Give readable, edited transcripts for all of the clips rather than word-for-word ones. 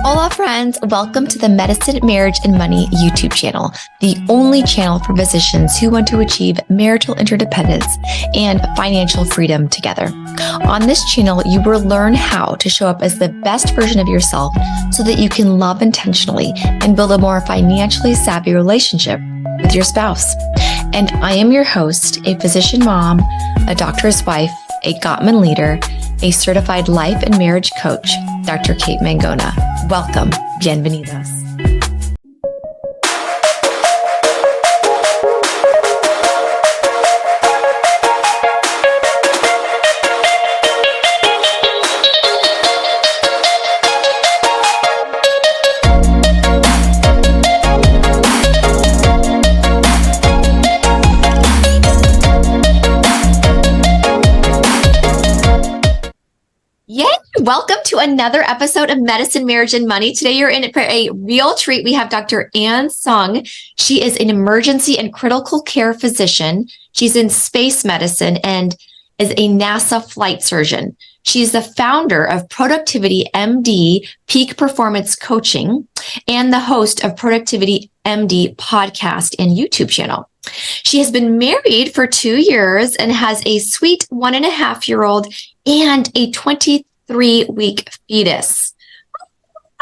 Hola friends, welcome to the Medicine, Marriage, and Money YouTube channel, the only channel for physicians who want to achieve marital interdependence and financial freedom together. On this channel, you will learn how to show up as the best version of yourself so that you can love intentionally and build a more financially savvy relationship with your spouse. And I am your host, a physician mom, a doctor's wife, a Gottman leader, a certified life and marriage coach, Dr. Kate Mangona. Welcome. Bienvenidos. Yay! Welcome to another episode of Medicine, Marriage, and Money. Today you're in for a real treat. We have Dr. Ann Tsung. She is an emergency and critical care physician. She's in space medicine and is a NASA flight surgeon. She's the founder of Productivity MD Peak Performance Coaching and the host of Productivity MD podcast and YouTube channel. She has been married for 2 years and has a sweet 1.5-year-old and a 23-week fetus.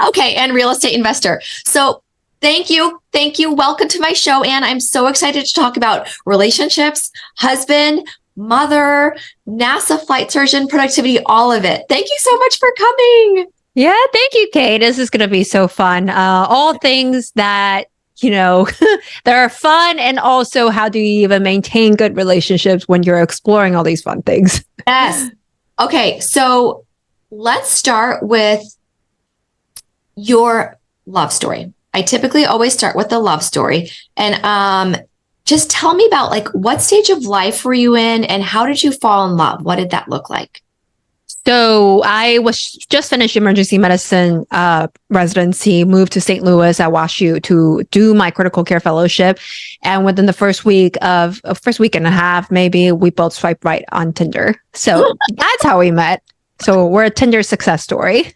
Okay, and real estate investor. So thank you. Welcome to my show, Ann. I'm so excited to talk about relationships, husband, mother, NASA flight surgeon, productivity, all of it. Thank you so much for coming. Yeah, thank you, Kate. This is going to be so fun. All things that that are fun, and also how do you even maintain good relationships when you're exploring all these fun things? Yes. Okay, so let's start with your love story. I typically always start with the love story. And just tell me about what stage of life were you in and how did you fall in love? What did that look like? So I was just finished emergency medicine residency, moved to St. Louis at WashU to do my critical care fellowship. And within the first week and a half, maybe, we both swiped right on Tinder. So that's how we met. So we're a Tinder success story.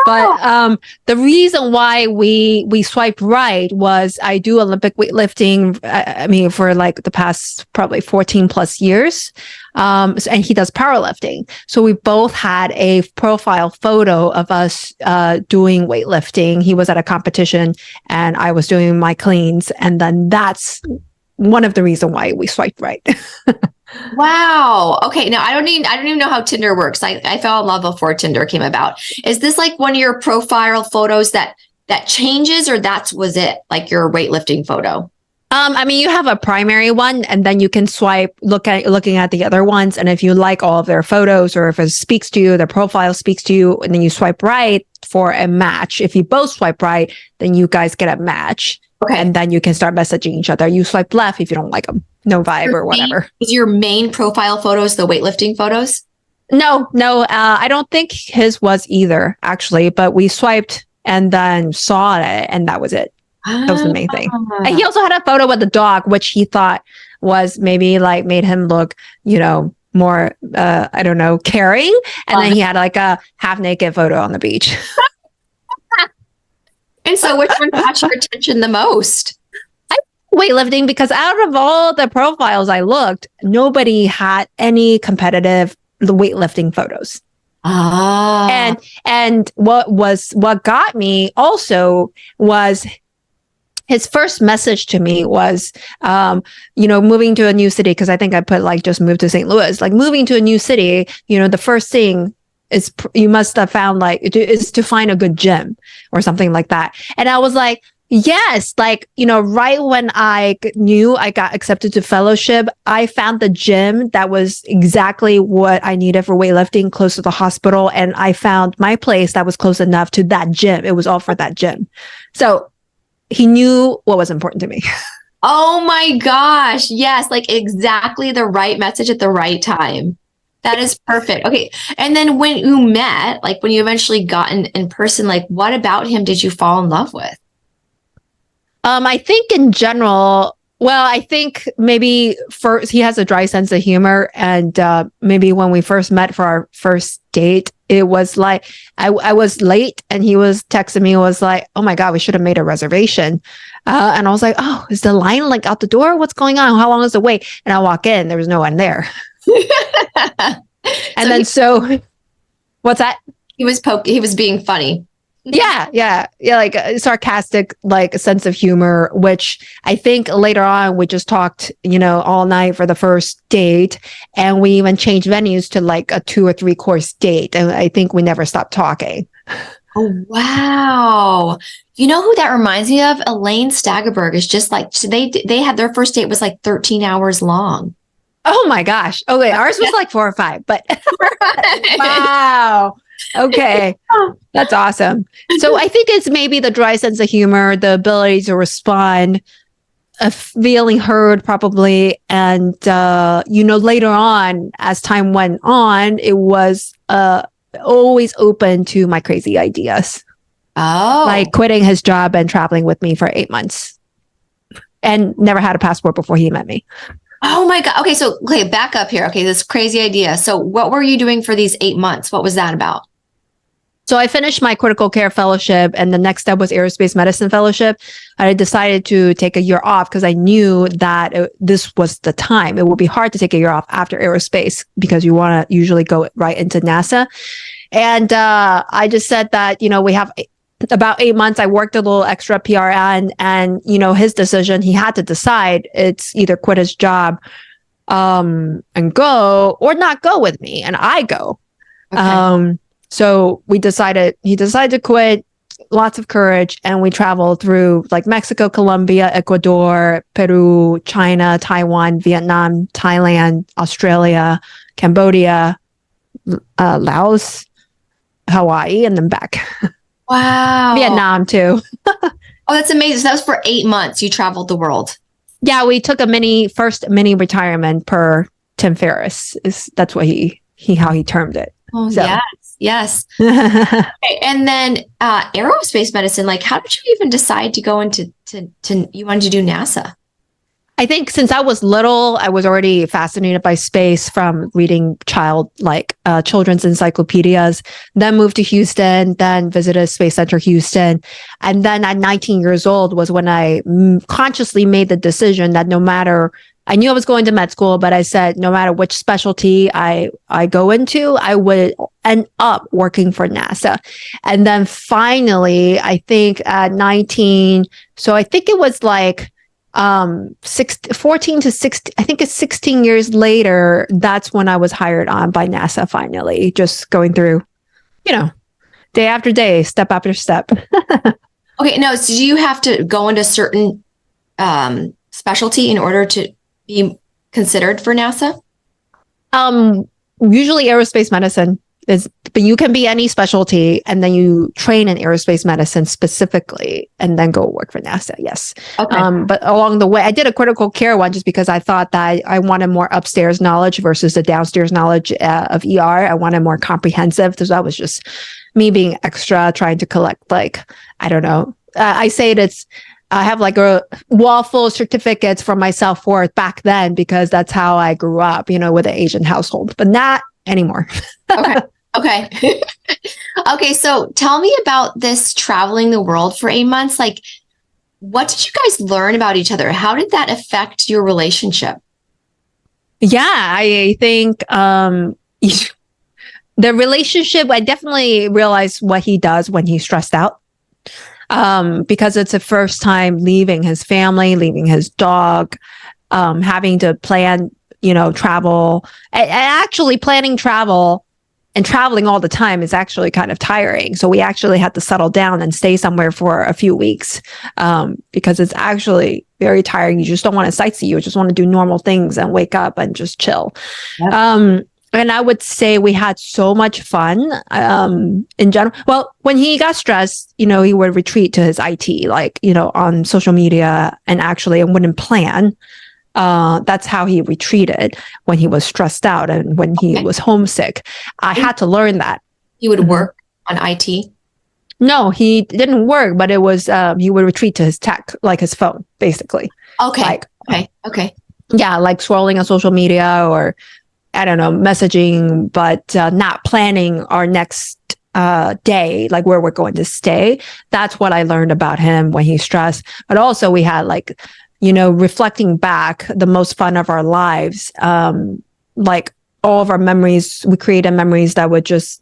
But the reason why we swiped right was I do Olympic weightlifting, for the past probably 14 plus years. And he does powerlifting. So we both had a profile photo of us doing weightlifting. He was at a competition and I was doing my cleans. And then that's one of the reasons why we swiped right. Wow. Okay. Now I don't even know how Tinder works. I fell in love before Tinder came about. Is this like one of your profile photos that changes, or was it like your weightlifting photo? You have a primary one, and then you can swipe, looking at the other ones. And if you like all of their photos, or if it speaks to you, their profile speaks to you, and then you swipe right for a match. If you both swipe right, then you guys get a match. Okay. And then you can start messaging each other. You swipe left if you don't like them. No vibe or whatever. Is your main profile photos the weightlifting photos? No. I don't think his was either, actually. But we swiped and then saw it, and that was it. That was the main thing. And he also had a photo with the dog, which he thought was maybe made him look, more, caring. And then he had a half naked photo on the beach. And so which one caught your attention the most? Weightlifting, because out of all the profiles I looked, nobody had any competitive weightlifting photos. And what got me also was his first message to me was, moving to a new city, because I think I put just moved to St. Louis, moving to a new city, the first thing is you must have found is to find a good gym or something like that. And I was like, yes, right when I knew I got accepted to fellowship, I found the gym that was exactly what I needed for weightlifting, close to the hospital. And I found my place that was close enough to that gym. It was all for that gym. So he knew what was important to me. Oh my gosh. Yes. Exactly the right message at the right time. That is perfect. Okay. And then when you met, when you eventually got in person, what about him did you fall in love with? I think in general, Well, I think maybe first he has a dry sense of humor, and maybe when we first met for our first date, it was like I was late, and he was texting me, was like, "Oh my God, we should have made a reservation," and I was like, "Oh, is the line like out the door? What's going on? How long is the wait?" And I walk in, there was no one there, and So then so what's that? he was being funny. Yeah, like a sarcastic, like a sense of humor, which I think later on we just talked, all night for the first date, and we even changed venues to like a 2 or 3 course date, and I think we never stopped talking. Oh, wow. You know who that reminds me of? Elaine Staggerberg is just like they had their first date was like 13 hours long. Oh my gosh! Okay, ours was like 4 or 5, but wow. Okay, that's awesome. So I think it's maybe the dry sense of humor, the ability to respond, feeling heard probably. And, later on, as time went on, it was always open to my crazy ideas. Oh, Like quitting his job and traveling with me for 8 months and never had a passport before he met me. oh my God. Okay, back up here. Okay, this crazy idea. So what were you doing for these 8 months? What was that about? So I finished my critical care fellowship, and the next step was aerospace medicine fellowship. I decided to take a year off because I knew that this was the time. It would be hard to take a year off after aerospace because you want to usually go right into NASA. And I just said that, we have about 8 months. I worked a little extra PRN, and, his decision, he had to decide. It's either quit his job and go or not go with me. And I go. Okay. So he decided to quit, lots of courage. And we traveled through like Mexico, Colombia, Ecuador, Peru, China, Taiwan, Vietnam, Thailand, Australia, Cambodia, Laos, Hawaii, and then back. Wow. Vietnam too. Oh, that's amazing. So that was for 8 months. You traveled the world. Yeah, we took first mini retirement per Tim Ferriss. That's what how he termed it. Oh, So. yes. Okay. And then aerospace medicine, like how did you even decide to go into you wanted to do NASA? I think since I was little, I was already fascinated by space from reading children's encyclopedias, then moved to Houston, then visited Space Center Houston. And then at 19 years old was when I consciously made the decision that I knew I was going to med school, but I said, no matter which specialty I go into, I would end up working for NASA. And then finally, I think at 19, so I think it was like 14 to 16, I think it's 16 years later, that's when I was hired on by NASA finally, just going through, day after day, step after step. Okay, no, so do you have to go into certain specialty in order to be considered for NASA? Usually aerospace medicine but you can be any specialty and then you train in aerospace medicine specifically and then go work for NASA. Yes. Okay. But along the way, I did a critical care one just because I thought that I wanted more upstairs knowledge versus the downstairs knowledge of ER. I wanted more comprehensive. So that was just me being extra, trying to collect I don't know. I say I have like a wall full of certificates for my self-worth back then because that's how I grew up, with an Asian household, but not anymore. Okay. Okay. So tell me about this traveling the world for 8 months. Like, what did you guys learn about each other? How did that affect your relationship? Yeah, I think the relationship, I definitely realized what he does when he's stressed out. Because it's the first time leaving his family, leaving his dog, having to plan, travel, and actually planning travel and traveling all the time is actually kind of tiring. So we actually had to settle down and stay somewhere for a few weeks, because it's actually very tiring. You just don't want to sightsee. You just want to do normal things and wake up and just chill. Yep. And I would say we had so much fun in general. Well, when he got stressed, he would retreat to his IT, on social media and wouldn't plan. That's how he retreated when he was stressed out and when he was homesick. I had to learn that. He would work on IT? No, he didn't work, but it was, he would retreat to his tech, like his phone, basically. Okay. Like, Okay. yeah, like scrolling on social media or I don't know, messaging, but not planning our next day, like where we're going to stay. That's what I learned about him when he's stressed. But also we had like, reflecting back the most fun of our lives, like all of our memories, we created memories that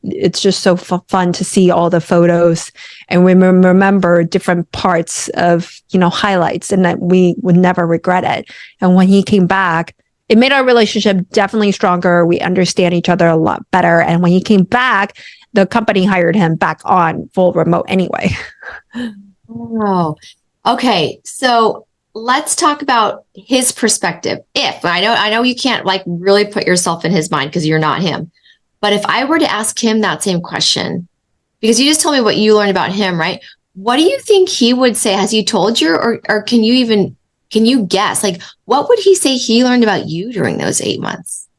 it's just so fun to see all the photos and we remember different parts of, highlights and that we would never regret it. And when he came back, it made our relationship definitely stronger. We understand each other a lot better. And when he came back, the company hired him back on full remote anyway. Oh, okay. So let's talk about his perspective. If I know you can't like really put yourself in his mind because you're not him. But if I were to ask him that same question, because you just told me what you learned about him, right? What do you think he would say? Has he told you, or can you guess? Like, what would he say he learned about you during those 8 months?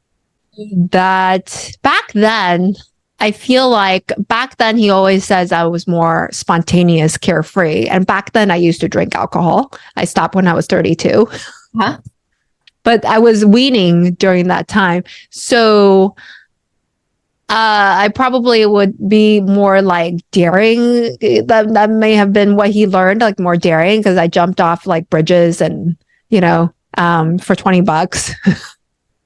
That back then, I feel like back then he always says I was more spontaneous, carefree. And back then I used to drink alcohol. I stopped when I was 32. Huh? But I was weaning during that time. So I probably would be more like daring. That may have been what he learned, like more daring, because I jumped off like bridges and, for $20.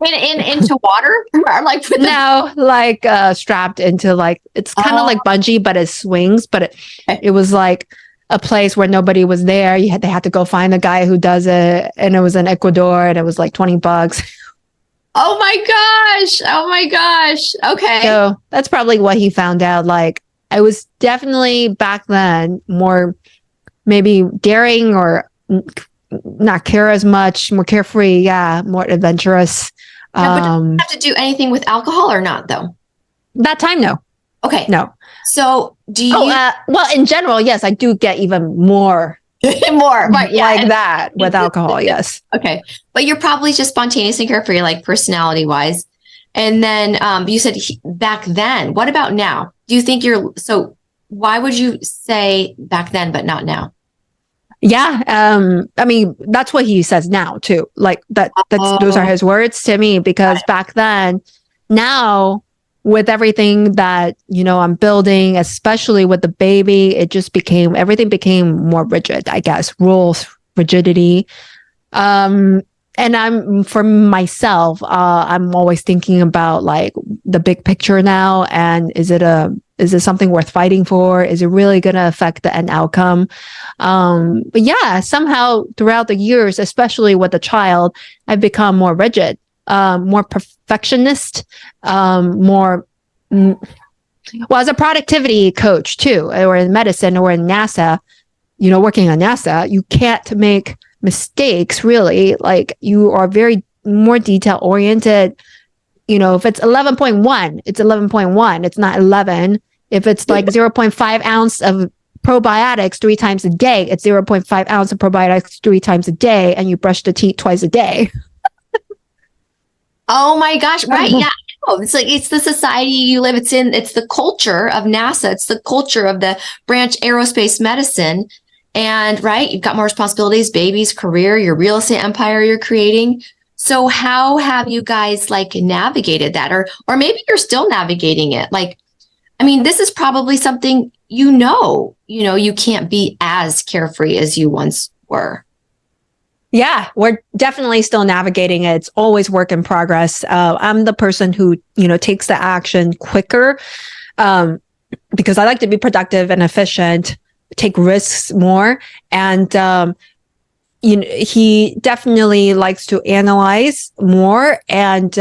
Into water? Or like with No, like strapped into like, it's kind of like bungee, but it swings, but it was like a place where nobody was there. They had to go find the guy who does it. And it was in Ecuador and it was like $20. Oh my gosh. Oh my gosh. Okay. So that's probably what he found out. Like I was definitely back then more maybe daring or not care as much, more carefree. Yeah. More adventurous. Yeah, but does it have to do anything with alcohol or not though? That time, no. Okay. No. So do you well, in general, yes, I do get even more more right, yeah, like that with alcohol. Yes. Okay. But you're probably just spontaneous and carefree, like personality wise. And then you said back then. What about now? Do you think so why would you say back then, but not now? Yeah. I mean, that's what he says now too. Like those are his words to me, because back then, now with everything that, I'm building, especially with the baby, everything became more rigid, I guess, rules, rigidity. And for myself, I'm always thinking about like the big picture now. And is it something worth fighting for? Is it really going to affect the end outcome? But yeah, somehow throughout the years, especially with the child, I've become more rigid, more perfectionist, more, well, as a productivity coach too, or in medicine or in NASA, working on NASA, you can't make mistakes really. Like you are very more detail oriented. If it's 11.1, it's 11.1. It's not 11. If it's like 0.5 ounce of probiotics 3 times a day, it's 0.5 ounce of probiotics 3 times a day, and you brush the teeth twice a day. Oh my gosh. Right. Yeah. It's like, it's the society you live. It's the culture of NASA. It's the culture of the branch aerospace medicine. And right, you've got more responsibilities, babies, career, your real estate empire you're creating. So how have you guys like navigated that? Or maybe you're still navigating it. Like, I mean, this is probably something, you can't be as carefree as you once were. Yeah, we're definitely still navigating it. It's always work in progress. I'm the person who, takes the action quicker, because I like to be productive and efficient, take risks more. And, he definitely likes to analyze more. And,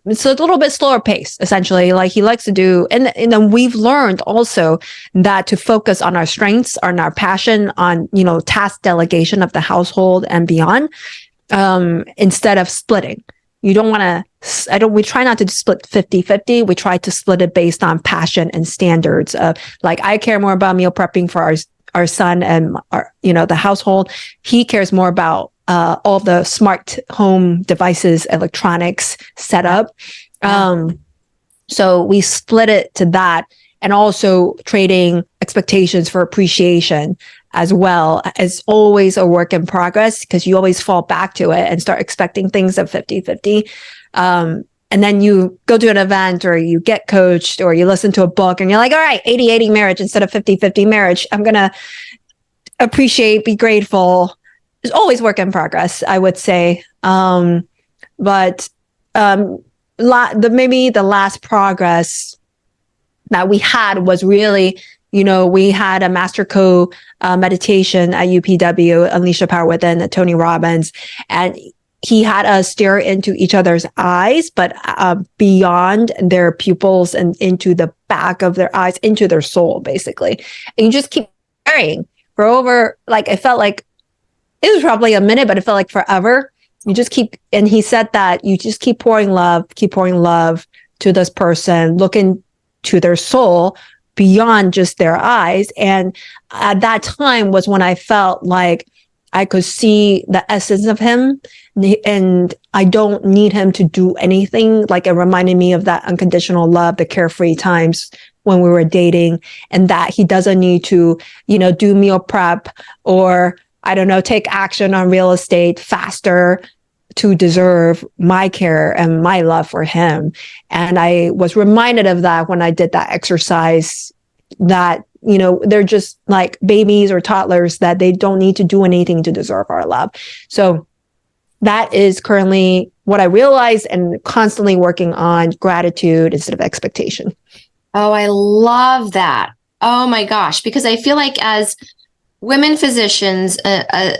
it's a little bit slower pace, essentially. Like he likes to do, and then we've learned also that to focus on our strengths, on our passion, on, task delegation of the household and beyond, instead of splitting. You don't want to, we try not to split 50-50. We try to split it based on passion and standards of like, I care more about meal prepping for our son and our, the household. He cares more about all the smart home devices, electronics setup. So we split it to that, and also trading expectations for appreciation. as well is always a work in progress, because you always fall back to it and start expecting things of 50-50. And then you go to an event or you get coached or you listen to a book and you're like, all right, 80-80 marriage instead of 50-50 marriage. I'm going to appreciate, be grateful. There's always work in progress, I would say. But maybe the last progress that we had was really, we had a master meditation at UPW, Unleash the Power Within, Tony Robbins, and he had us stare into each other's eyes, but beyond their pupils and into the back of their eyes, into their soul, basically. And you just keep staring for over, it felt like it was probably a minute, but it felt like forever. You just keep, and he said that you just keep pouring love to this person, look into their soul beyond just their eyes. And at that time was when I felt like I could see the essence of him, and I don't need him to do anything. Like, it reminded me of that unconditional love, the carefree times when we were dating, and that he doesn't need to, do meal prep or, I don't know, take action on real estate faster to deserve my care and my love for him. And I was reminded of that when I did that exercise, that they're just like babies or toddlers, that they don't need to do anything to deserve our love. So that is currently what I realized, and constantly working on gratitude instead of expectation. Oh, I love that. Oh my gosh, because I feel like as women physicians,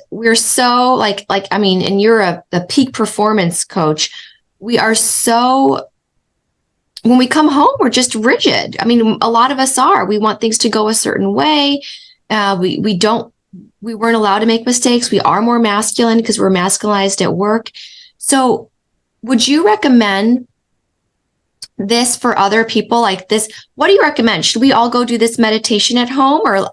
we're so and you're a peak performance coach. We are so, when we come home, we're just rigid. I mean, a lot of us are. We want things to go a certain way. We weren't allowed to make mistakes. We are more masculine because we're masculinized at work. So would you recommend this for other people like this? What do you recommend? Should we all go do this meditation at home, or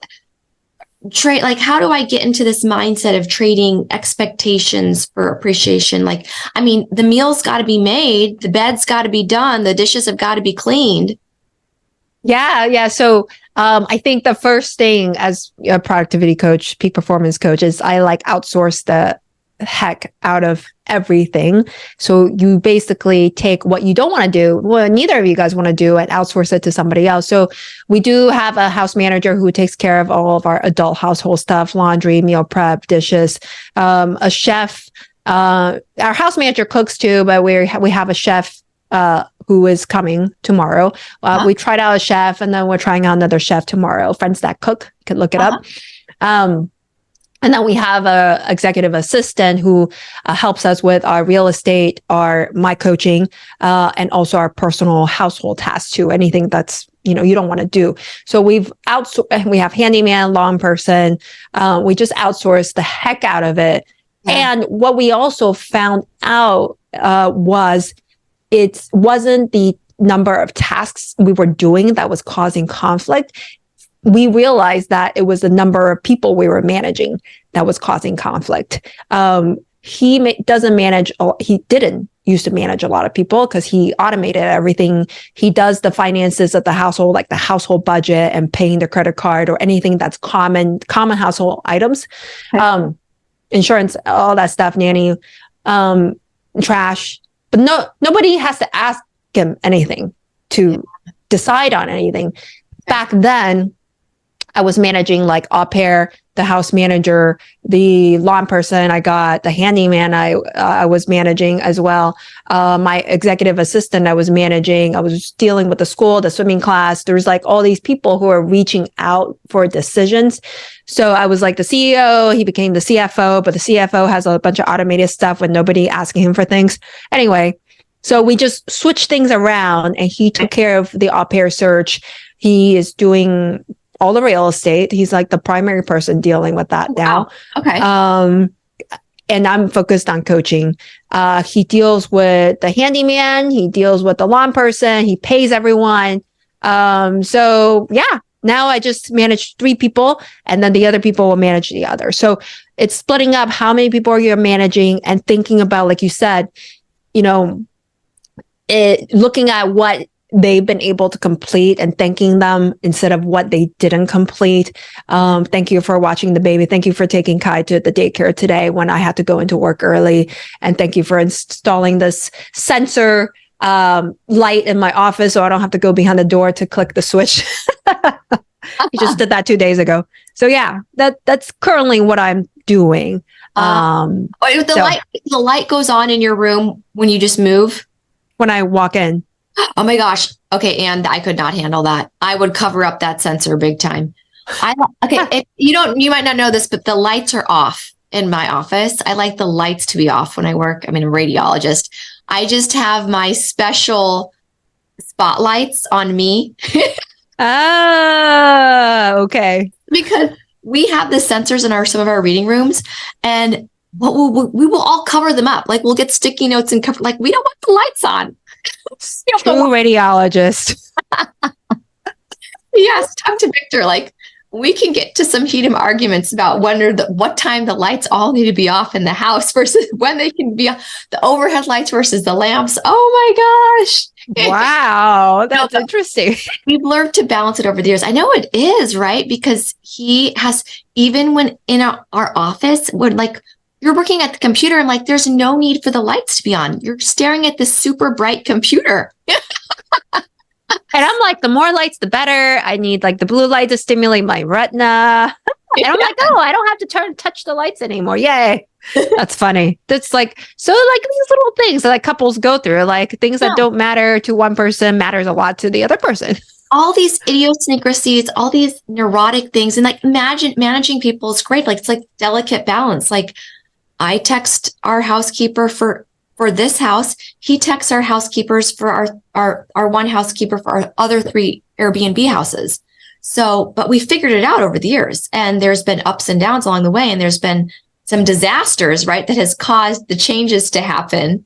trade? How do I get into this mindset of trading expectations for appreciation? The meal's got to be made, the bed's got to be done, the dishes have got to be cleaned. Yeah. So I think the first thing as a productivity coach, peak performance coach, is I outsource the heck out of everything. So you basically take what you don't want to do, well, neither of you guys want to do, and outsource it to somebody else. So we do have a house manager who takes care of all of our adult household stuff, laundry, meal prep, dishes, a chef. Our house manager cooks too, but we have a chef who is coming tomorrow. We tried out a chef, and then we're trying out another chef tomorrow. Friends that cook, you can look it up. And then we have a executive assistant who helps us with our real estate, my coaching, and also our personal household tasks too. Anything that's, you don't want to do. So we have handyman, lawn person. We just outsource the heck out of it. Yeah. And what we also found out was it wasn't the number of tasks we were doing that was causing conflict. We realized that it was the number of people we were managing that was causing conflict. He didn't used to manage a lot of people because he automated everything. He does the finances of the household, like the household budget and paying the credit card or anything that's common household items, insurance, all that stuff, nanny, trash. But nobody has to ask him anything to decide on anything. Back then, I was managing au pair, the house manager, the lawn person. I got the handyman. I was managing as well. My executive assistant, I was managing. I was dealing with the school, the swimming class. There was all these people who are reaching out for decisions. So I was the CEO. He became the CFO, but the CFO has a bunch of automated stuff with nobody asking him for things. Anyway, so we just switched things around, and he took care of the au pair search. He is doing all the real estate. He's the primary person dealing with that now. Wow. Okay. And I'm focused on coaching. He deals with the handyman. He deals with the lawn person. He pays everyone. So yeah, now I just manage 3 people, and then the other people will manage the other. So it's splitting up how many people you're managing and thinking about, like you said, looking at what they've been able to complete, and thanking them instead of what they didn't complete. Thank you for watching the baby. Thank you for taking Kai to the daycare today when I had to go into work early. And thank you for installing this sensor light in my office so I don't have to go behind the door to click the switch. He just did that 2 days ago. So yeah, that's currently what I'm doing. The light goes on in your room when you just move. When I walk in. Oh my gosh. Okay. And I could not handle that. I would cover up that sensor big time. You might not know this, but the lights are off in my office. I like the lights to be off when I work. I'm a radiologist. I just have my special spotlights on me. Okay. Because we have the sensors in some of our reading rooms, and we will all cover them up. Like we'll get sticky notes and cover. Like we don't want the lights on. True radiologist. Yes, talk to Victor. Like we can get to some heated arguments about what time the lights all need to be off in the house versus when they can be off, the overhead lights versus the lamps. Oh my gosh. Wow, that's interesting. We've learned to balance it over the years. I know it is, right? Because he has, even when in our office, when like you're working at the computer and like there's no need for the lights to be on. You're staring at this super bright computer. And I'm like, the more lights, the better. I need like the blue light to stimulate my retina. And I'm like, oh, I don't have to touch the lights anymore. Yay. That's funny. That's like, so like these little things that like couples go through, like things that don't matter to one person matters a lot to the other person. All these idiosyncrasies, all these neurotic things. And like managing people is great. Like it's like delicate balance. Like I text our housekeeper for this house. He texts our housekeepers for our one housekeeper for our other 3 Airbnb houses. So, but we figured it out over the years, and there's been ups and downs along the way. And there's been some disasters, right? That has caused the changes to happen.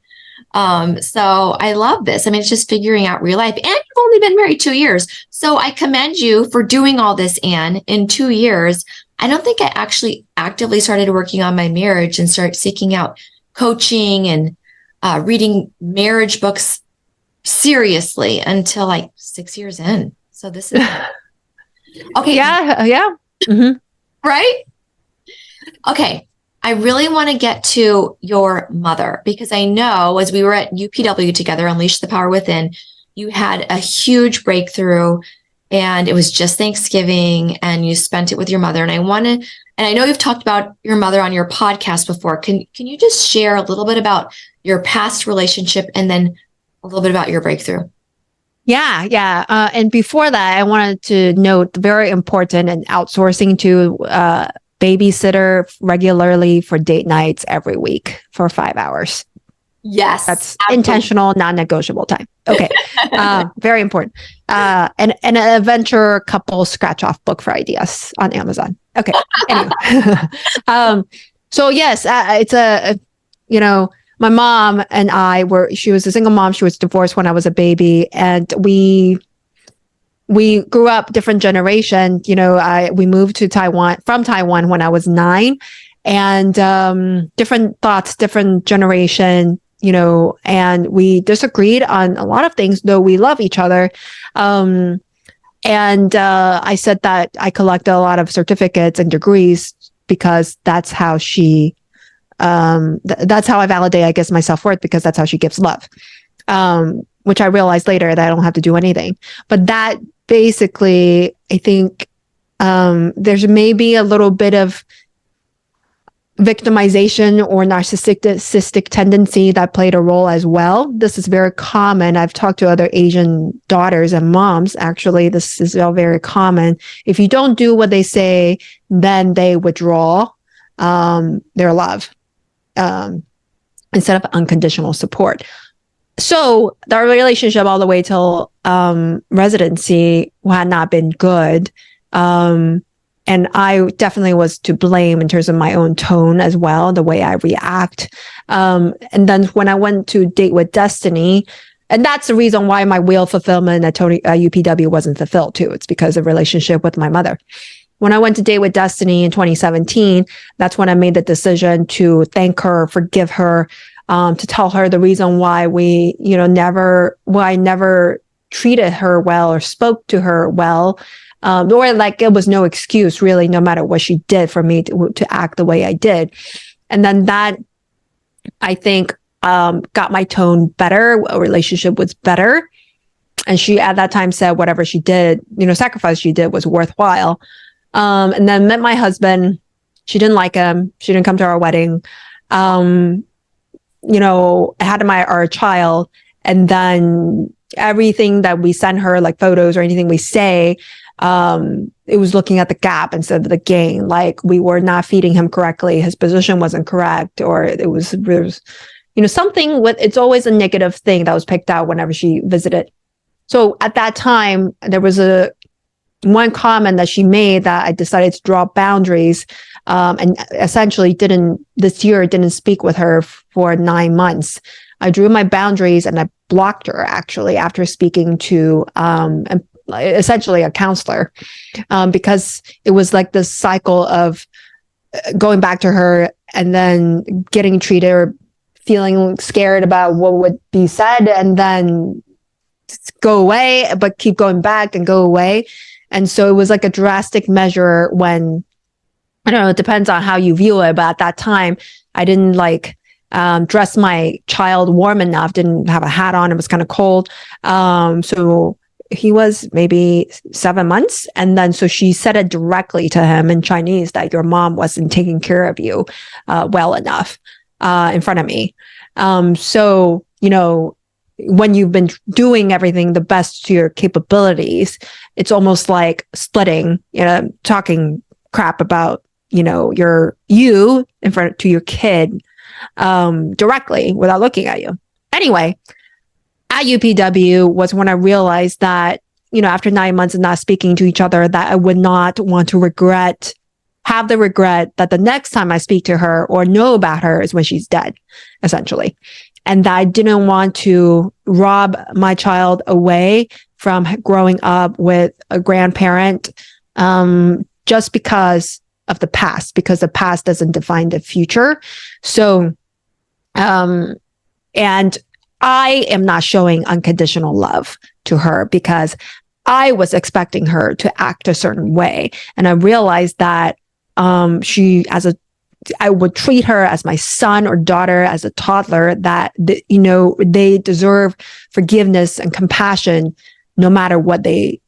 So I love this. I mean, it's just figuring out real life, and you've only been married 2 years. So I commend you for doing all this, Ann, in 2 years. I don't think I actually actively started working on my marriage and started seeking out coaching and reading marriage books seriously until like 6 years in. So this is okay. Yeah. Mm-hmm. Right? Okay. I really want to get to your mother, because I know as we were at UPW together, Unleash the Power Within, you had a huge breakthrough, and it was just Thanksgiving and you spent it with your mother. And I know you've talked about your mother on your podcast before. Can you just share a little bit about your past relationship and then a little bit about your breakthrough? Yeah. And before that, I wanted to note very important and outsourcing to babysitter regularly for date nights every week for 5 hours. Yes. That's absolutely intentional, non-negotiable time. Okay. Very important. And an adventure couple scratch off book for ideas on Amazon. Okay. Anyway. So yes, it's my mom and she was a single mom. She was divorced when I was a baby, and we grew up different generation. We moved to from Taiwan when I was 9, and different thoughts, different generation, and we disagreed on a lot of things, though we love each other. And I said that I collected a lot of certificates and degrees because that's how that's how I validate, I guess, my self-worth, because that's how she gives love. Which I realized later that I don't have to do anything. But that basically, I think there's maybe a little bit of victimization or narcissistic tendency that played a role as well. This is very common. I've talked to other Asian daughters and moms. Actually, this is all very common. If you don't do what they say, then they withdraw their love instead of unconditional support. So our relationship all the way till residency had not been good. And I definitely was to blame in terms of my own tone as well, the way I react. And then when I went to Date with Destiny, and that's the reason why my wheel fulfillment at UPW wasn't fulfilled too. It's because of relationship with my mother. When I went to Date with Destiny in 2017, that's when I made the decision to thank her, forgive her, to tell her the reason why I never treated her well or spoke to her well, or like it was no excuse really, no matter what she did for me to act the way I did. And then that, I think, got my tone better. A relationship was better. And she at that time said whatever she did, sacrifice she did was worthwhile. And then met my husband. She didn't like him. She didn't come to our wedding. I had our child, and then everything that we send her, like photos or anything we say, it was looking at the gap instead of the gain. Like we were not feeding him correctly. His position wasn't correct, or there was something with, it's always a negative thing that was picked out whenever she visited. So at that time, there was one comment that she made that I decided to draw boundaries, and essentially didn't speak with her for 9 months. I drew my boundaries and I blocked her actually after speaking to essentially a counselor, because it was like this cycle of going back to her and then getting treated or feeling scared about what would be said, and then go away, but keep going back and go away. And so it was like a drastic measure when, I don't know, it depends on how you view it. But at that time, I didn't dress my child warm enough, didn't have a hat on. It was kind of cold. So he was maybe 7 months. And then, so she said it directly to him in Chinese that your mom wasn't taking care of you well enough in front of me. So, when you've been doing everything the best to your capabilities, it's almost like splitting, talking crap about, you in front to your kid directly without looking at you. Anyway, at UPW was when I realized that, after 9 months of not speaking to each other, that I would not want to have the regret that the next time I speak to her or know about her is when she's dead, essentially. And that I didn't want to rob my child away from growing up with a grandparent, just because of the past, because the past doesn't define the future. So, and I am not showing unconditional love to her because I was expecting her to act a certain way. And I realized that I would treat her as my son or daughter, as a toddler, that, they deserve forgiveness and compassion no matter what they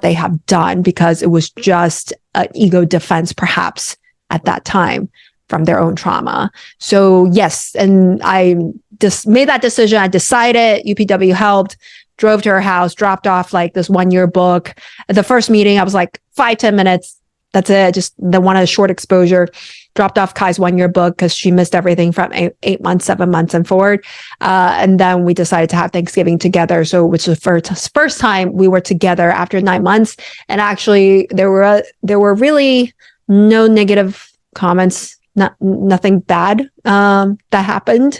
have done, because it was just an ego defense, perhaps at that time, from their own trauma. So yes, and I just made that decision. I decided, UPW helped, drove to her house, dropped off like this 1-year book. At the first meeting, I was like 5-10 minutes. That's it. Just wanted a short exposure. Dropped off Kai's 1-year book because she missed everything from 8 months, 7 months and forward. And then we decided to have Thanksgiving together. So, which was the first time we were together after 9 months. And actually there were really no negative comments, nothing bad, that happened.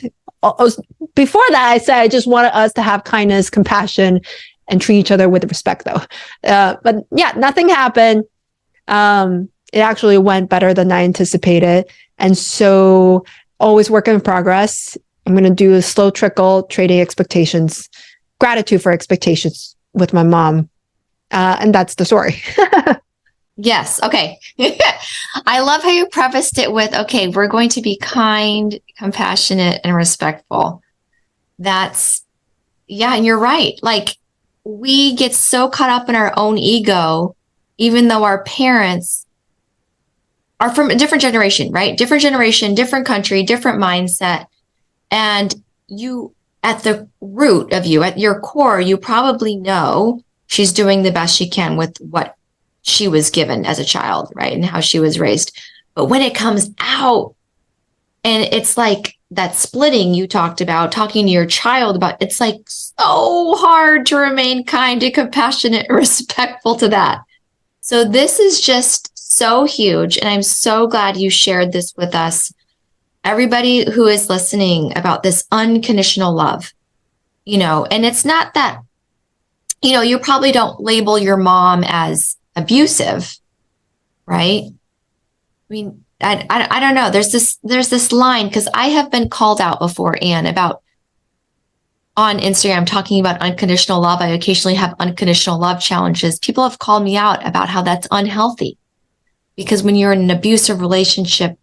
Before that, I said, I just wanted us to have kindness, compassion, and treat each other with respect though. But yeah, nothing happened. It actually went better than I anticipated. And so always work in progress. I'm going to do a slow trickle, trading expectations, gratitude for expectations with my mom. And that's the story. Yes. Okay. I love how you prefaced it with, okay, we're going to be kind, compassionate, and respectful. Yeah, and you're right. Like, we get so caught up in our own ego, even though our parents are from a different generation, right? Different generation, different country, different mindset. And you, at the root of you, at your core, you probably know she's doing the best she can with what she was given as a child, right? And how she was raised. But when it comes out, and it's like that splitting you talked about, talking to your child about, it's like so hard to remain kind and compassionate and respectful to that. So this is just so huge. And I'm so glad you shared this with us. Everybody who is listening about this unconditional love, and it's not that, you probably don't label your mom as abusive, right? I mean, I don't know. There's this line, because I have been called out before, Anne, about on Instagram talking about unconditional love. I occasionally have unconditional love challenges. People have called me out about how that's unhealthy, because when you're in an abusive relationship,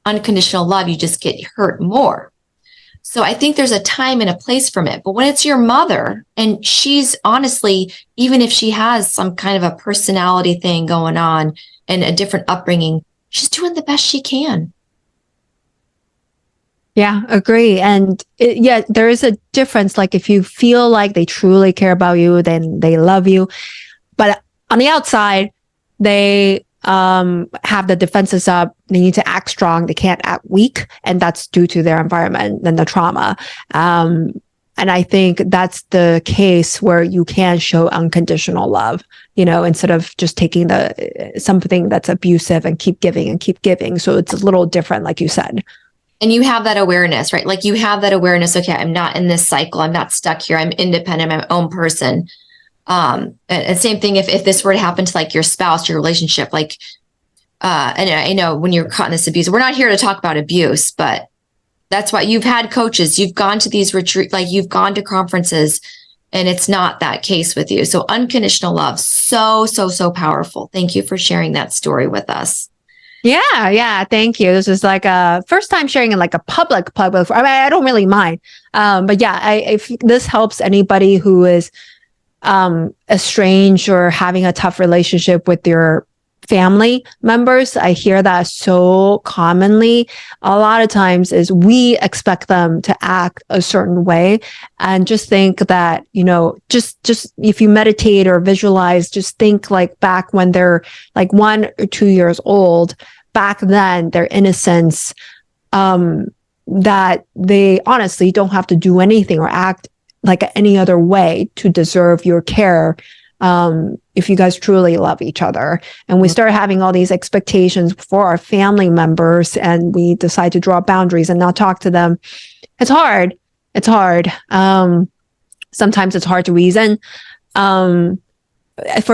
unconditional love, you just get hurt more. So I think there's a time and a place from it. But when it's your mother, and she's honestly, even if she has some kind of a personality thing going on and a different upbringing, she's doing the best she can. Yeah, agree. And yeah, there is a difference. Like if you feel like they truly care about you, then they love you. But on the outside, they have the defenses up. They need to act strong. They can't act weak. And that's due to their environment and the trauma. And I think that's the case where you can show unconditional love, instead of just taking something that's abusive and keep giving and keep giving. So it's a little different, like you said. And you have that awareness, right? Like you have that awareness. Okay, I'm not in this cycle. I'm not stuck here. I'm independent. I'm my own person. And same thing if this were to happen to like your spouse, your relationship, like, and I know when you're caught in this abuse, we're not here to talk about abuse, but that's why you've had coaches, you've gone to these retreats, like you've gone to conferences, and it's not that case with you. So unconditional love, so, so, so powerful. Thank you for sharing that story with us. Yeah. Thank you. This is like a first time sharing in like a public. I mean, I don't really mind. But yeah, if this helps anybody who is estranged or having a tough relationship with your family members, I hear that so commonly. A lot of times is we expect them to act a certain way, and just think that, just if you meditate or visualize, just think like back when they're like 1 or 2 years old, back then, their innocence, that they honestly don't have to do anything or act like any other way to deserve your care. If you guys truly love each other, and we start having all these expectations for our family members, and we decide to draw boundaries and not talk to them, it's hard. It's hard. Sometimes it's hard to reason. For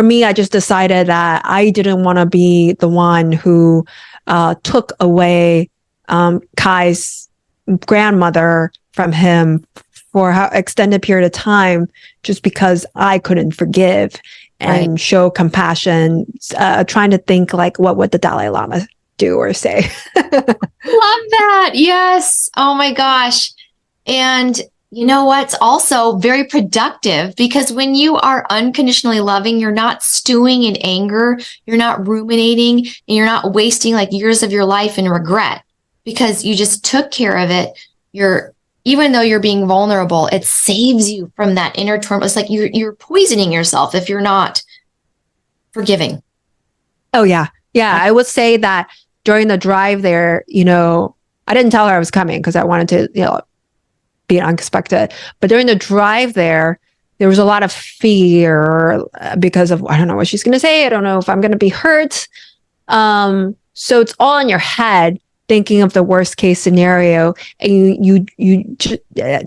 me, I just decided that I didn't want to be the one who took away Kai's grandmother from him for an extended period of time, just because I couldn't forgive and show compassion, trying to think like, what would the Dalai Lama do or say? Love that. Yes. Oh my gosh. And you know what's also very productive, because when you are unconditionally loving, you're not stewing in anger, you're not ruminating, and you're not wasting like years of your life in regret, because you just took care of it. Even though you're being vulnerable, it saves you from that inner turmoil. It's like you're poisoning yourself if you're not forgiving. Oh yeah. Yeah. I would say that during the drive there, I didn't tell her I was coming because I wanted to, be unexpected. But during the drive there was a lot of fear because of, I don't know what she's going to say. I don't know if I'm going to be hurt. So it's all in your head, thinking of the worst case scenario, and you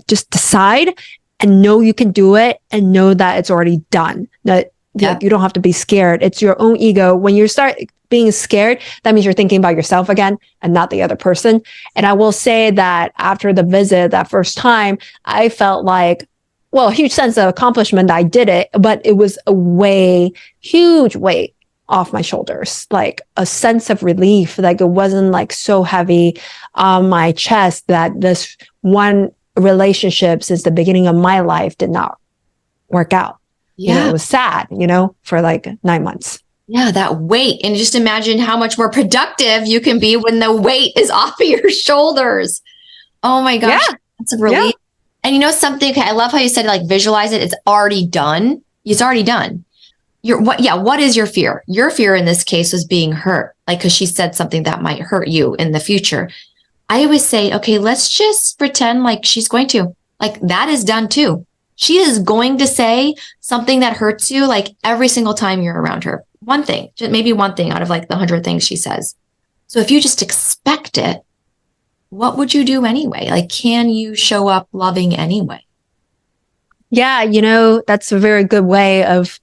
just decide and know you can do it, and know that it's already done. That you don't have to be scared. It's your own ego. When you start being scared, that means you're thinking about yourself again and not the other person. And I will say that after the visit that first time, I felt like, well, a huge sense of accomplishment that I did it, but it was huge weight off my shoulders, like a sense of relief. Like it wasn't like so heavy on my chest that this one relationship since the beginning of my life did not work out. Yeah. It was sad, for like 9 months. Yeah, that weight. And just imagine how much more productive you can be when the weight is off of your shoulders. Oh my gosh. Yeah. That's a relief. Yeah. And something, I love how you said like visualize it. It's already done. It's already done. What is your fear? Your fear in this case was being hurt. Like, cause she said something that might hurt you in the future. I always say, okay, let's just pretend like she's going to, like that is done too. She is going to say something that hurts you like every single time you're around her. One thing, maybe one thing out of like the 100 things she says. So if you just expect it, what would you do anyway? Like, can you show up loving anyway? Yeah, that's a very good way of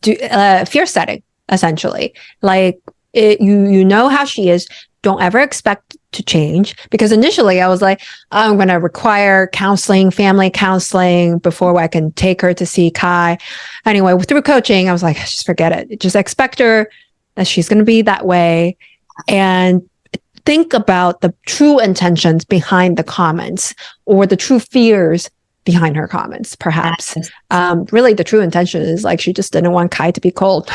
fear setting, essentially. Like you know how she is. don't ever expect to change. Because initially I was like, I'm going to require counseling, family counseling before I can take her to see Kai. Anyway, through coaching, I was like, just forget it. Just expect her that she's going to be that way. And think about the true intentions behind the comments or the true fears behind her comments, perhaps. Really, the true intention is like she just didn't want Kai to be cold.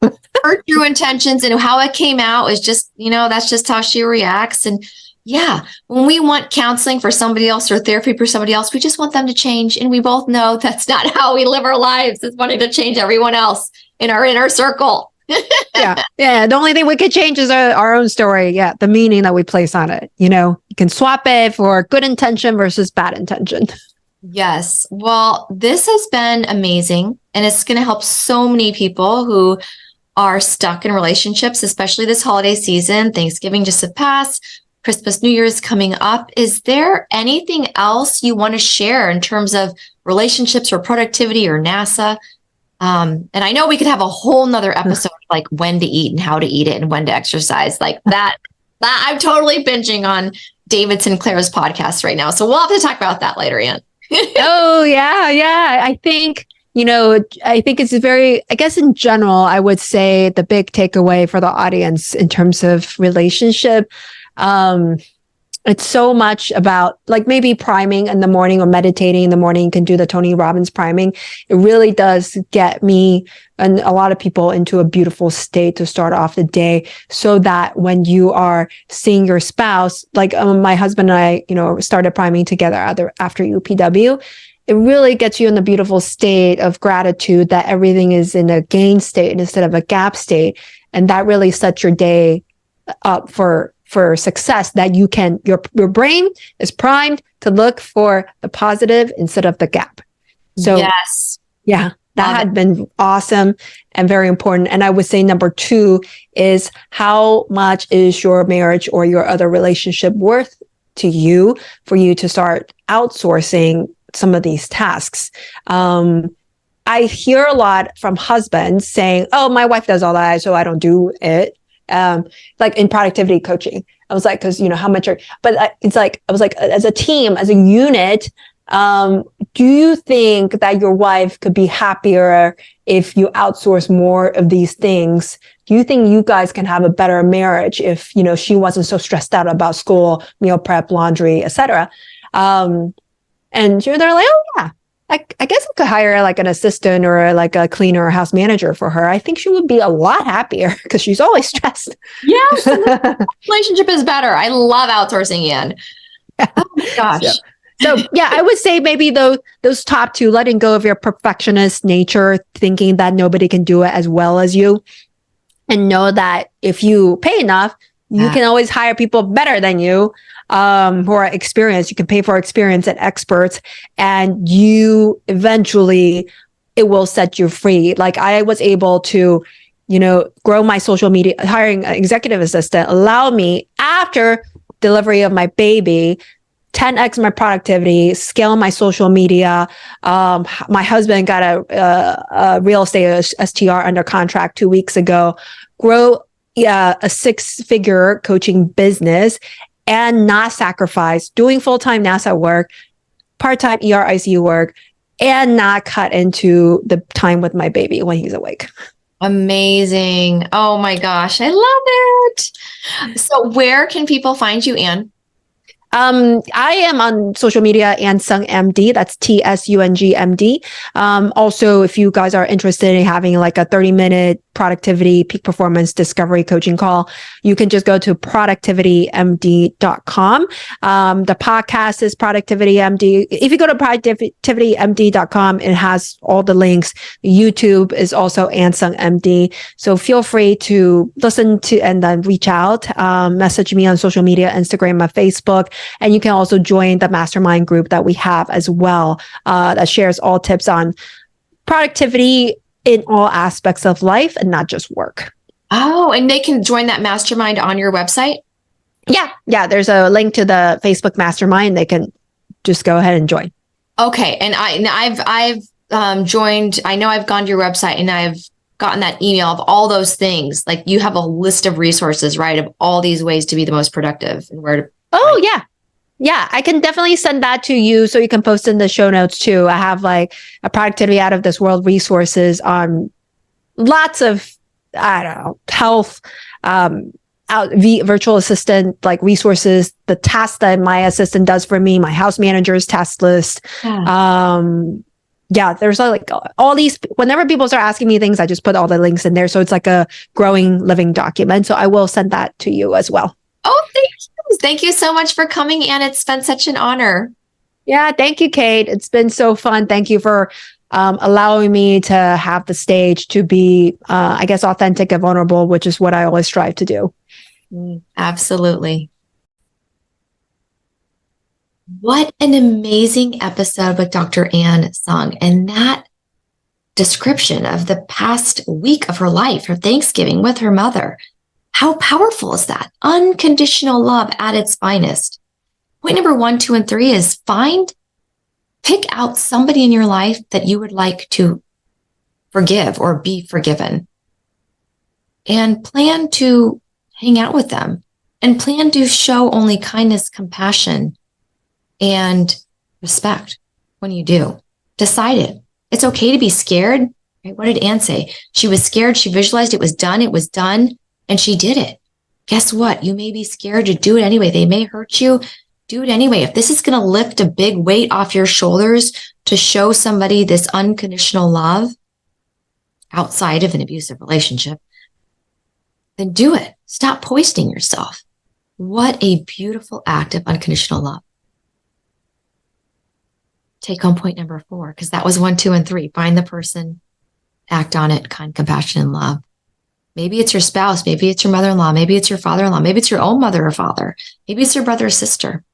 Her true intentions and how it came out is just, that's just how she reacts. And yeah, when we want counseling for somebody else or therapy for somebody else, we just want them to change. And we both know that's not how we live our lives, is wanting to change everyone else in our inner circle. Yeah. The only thing we could change is our own story. Yeah. The meaning that we place on it. You can swap it for good intention versus bad intention. Yes. Well, this has been amazing. And it's going to help so many people who are stuck in relationships, especially this holiday season. Thanksgiving just had passed. Christmas, New Year's coming up. Is there anything else you want to share in terms of relationships or productivity or NASA? And I know we could have a whole nother episode like when to eat and how to eat it and when to exercise like that. I'm totally binging on David Sinclair's podcast right now. So we'll have to talk about that later, Ann. Oh, yeah. Yeah. I think it's I guess in general, I would say the big takeaway for the audience in terms of relationship, it's so much about like maybe priming in the morning or meditating in the morning. You can do the Tony Robbins priming. It really does get me and a lot of people into a beautiful state to start off the day so that when you are seeing your spouse, like my husband and I, started priming together after UPW. It really gets you in the beautiful state of gratitude that everything is in a gain state instead of a gap state. And that really sets your day up for success, that you can, your brain is primed to look for the positive instead of the gap. So yes. Yeah, that had been awesome and very important. And I would say number 2 is how much is your marriage or your other relationship worth to you for you to start outsourcing some of these tasks. I hear a lot from husbands saying, oh, my wife does all that, so I don't do it. Like in productivity coaching, I was like, cause how much it's like, I was like, as a team, as a unit, do you think that your wife could be happier if you outsource more of these things? Do you think you guys can have a better marriage if, she wasn't so stressed out about school, meal prep, laundry, etc.? And they're like, oh yeah, I guess I could hire like an assistant or like a cleaner or house manager for her. I think she would be a lot happier because she's always stressed. Yes. Relationship is better. I love outsourcing, Ann. Oh my gosh. So yeah, I would say maybe those top 2, letting go of your perfectionist nature, thinking that nobody can do it as well as you, and know that if you pay enough, you can always hire people better than you, who are experienced. You can pay for experience and experts, and you eventually, it will set you free. Like I was able to, grow my social media, hiring an executive assistant, allow me after delivery of my baby, 10x my productivity, scale my social media. My husband got a real estate STR under contract 2 weeks ago, grow a 6-figure coaching business and not sacrifice doing full-time NASA work, part-time ER ICU work, and not cut into the time with my baby when he's awake. Amazing. Oh my gosh. I love it. So where can people find you, Ann? I am on social media, Ann Tsung MD. That's TSUNG MD. Also, if you guys are interested in having like a 30-minute productivity peak performance discovery coaching call, you can just go to productivitymd.com. The podcast is Productivity MD. If you go to productivitymd.com, it has all the links. YouTube is also Ann Tsung MD. So feel free to listen to and then reach out, message me on social media, Instagram and Facebook. And you can also join the mastermind group that we have as well, that shares all tips on productivity in all aspects of life and not just work. Oh, and they can join that mastermind on your website? Yeah. There's a link to the Facebook mastermind. They can just go ahead and join. Okay. And I've joined, I know I've gone to your website and I've gotten that email of all those things, like you have a list of resources, right? Of all these ways to be the most productive and where to. Oh, yeah. Yeah, I can definitely send that to you so you can post in the show notes too. I have like a productivity out of this world resources on lots of, I don't know, health, virtual assistant like resources, the tasks that my assistant does for me, my house manager's task list. Yeah, there's like all these, whenever people start asking me things, I just put all the links in there. So it's like a growing living document. So I will send that to you as well. Oh, thank you. Thank you so much for coming, Ann. It's been such an honor. Yeah, thank you, Kate. It's been so fun. Thank you for allowing me to have the stage to be, I guess, authentic and vulnerable, which is what I always strive to do. Absolutely. What an amazing episode with Dr. Ann Tsung. And that description of the past week of her life, her Thanksgiving with her mother. How powerful is that? Unconditional love at its finest. Point number 1, 2, and 3 is pick out somebody in your life that you would like to forgive or be forgiven. And plan to hang out with them. And plan to show only kindness, compassion, and respect when you do. Decide it. It's okay to be scared. Right? What did Ann say? She was scared. She visualized it was done, and she did it. Guess what? You may be scared to do it anyway. They may hurt you. Do it anyway. If this is going to lift a big weight off your shoulders to show somebody this unconditional love outside of an abusive relationship, then do it. Stop poisoning yourself. What a beautiful act of unconditional love. Take home point number 4, because that was 1, 2, and 3. Find the person, act on it, kind, compassion, and love. Maybe it's your spouse. Maybe it's your mother-in-law. Maybe it's your father-in-law. Maybe it's your own mother or father. Maybe it's your brother or sister.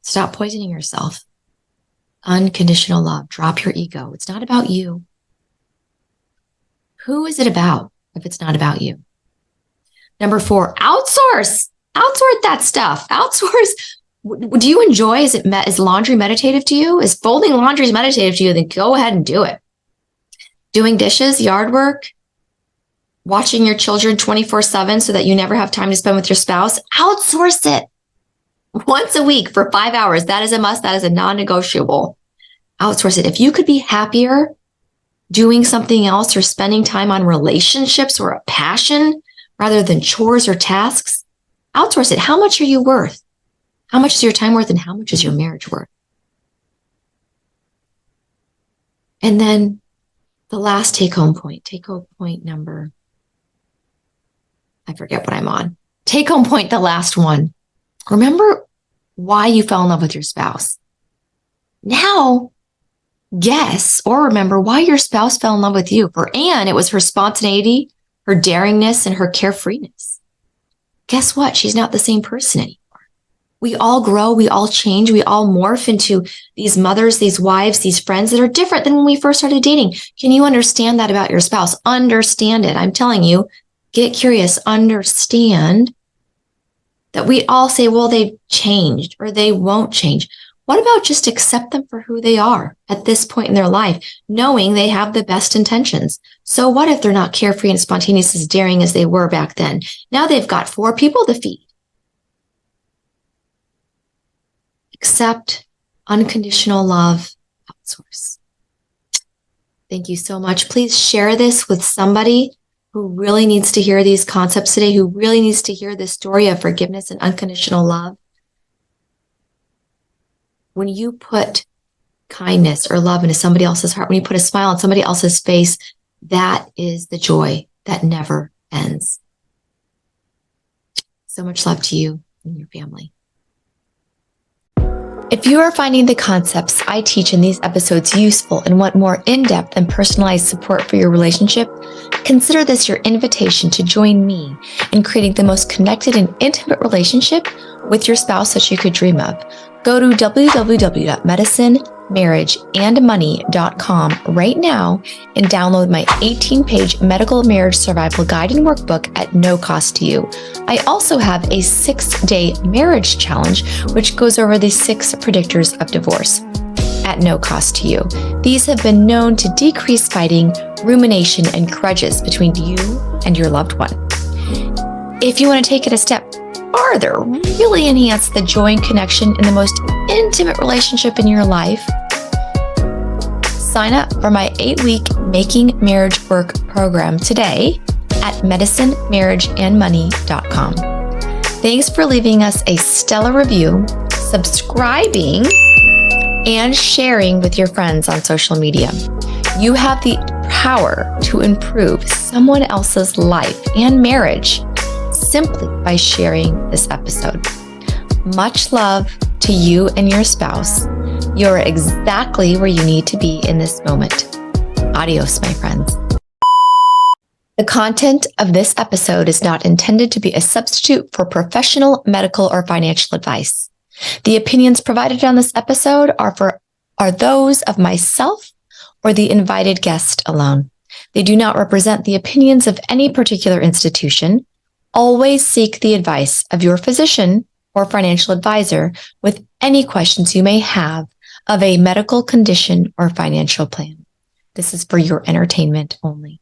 Stop poisoning yourself. Unconditional love. Drop your ego. It's not about you. Who is it about if it's not about you? Number 4, outsource. Outsource that stuff. Outsource. Do you enjoy? Is laundry meditative to you? Is folding laundry meditative to you? Then go ahead and do it. Doing dishes, yard work, watching your children 24/7 so that you never have time to spend with your spouse. Outsource it once a week for 5 hours. That is a must. That is a non-negotiable. Outsource it. If you could be happier doing something else or spending time on relationships or a passion rather than chores or tasks, outsource it. How much are you worth? How much is your time worth, and how much is your marriage worth? And then the last take-home point number, I forget what I'm on. Take-home point, the last one. Remember why you fell in love with your spouse. Now, guess or remember why your spouse fell in love with you. For Ann, it was her spontaneity, her daringness, and her carefreeness. Guess what? She's not the same person anymore. We all grow, we all change, we all morph into these mothers, these wives, these friends that are different than when we first started dating. Can you understand that about your spouse? Understand it. I'm telling you, get curious, understand that we all say, well, they've changed or they won't change. What about just accept them for who they are at this point in their life, knowing they have the best intentions? So what if they're not carefree and spontaneous as daring as they were back then? Now they've got 4 people to feed. Accept, unconditional love, outsource. Thank you so much. Please share this with somebody who really needs to hear these concepts today, who really needs to hear this story of forgiveness and unconditional love. When you put kindness or love into somebody else's heart, when you put a smile on somebody else's face, that is the joy that never ends. So much love to you and your family. If you are finding the concepts I teach in these episodes useful and want more in-depth and personalized support for your relationship, consider this your invitation to join me in creating the most connected and intimate relationship with your spouse that you could dream of. Go to www.medicinemarriageandmoney.com right now and download my 18-page medical marriage survival guide and workbook at no cost to you. I also have a 6-day marriage challenge, which goes over the 6 predictors of divorce at no cost to you. These have been known to decrease fighting, rumination, and grudges between you and your loved one. If you want to take it a step farther, really enhance the joy and connection in the most intimate relationship in your life, sign up for my 8-week Making Marriage Work program today at medicinemarriageandmoney.com. Thanks for leaving us a stellar review, subscribing, and sharing with your friends on social media. You have the power to improve someone else's life and marriage simply by sharing this episode. Much love to you and your spouse. You're exactly where you need to be in this moment. Adios, my friends. The content of this episode is not intended to be a substitute for professional, medical, or financial advice. The opinions provided on this episode are those of myself or the invited guest alone. They do not represent the opinions of any particular institution. Always seek the advice of your physician or financial advisor with any questions you may have of a medical condition or financial plan. This is for your entertainment only.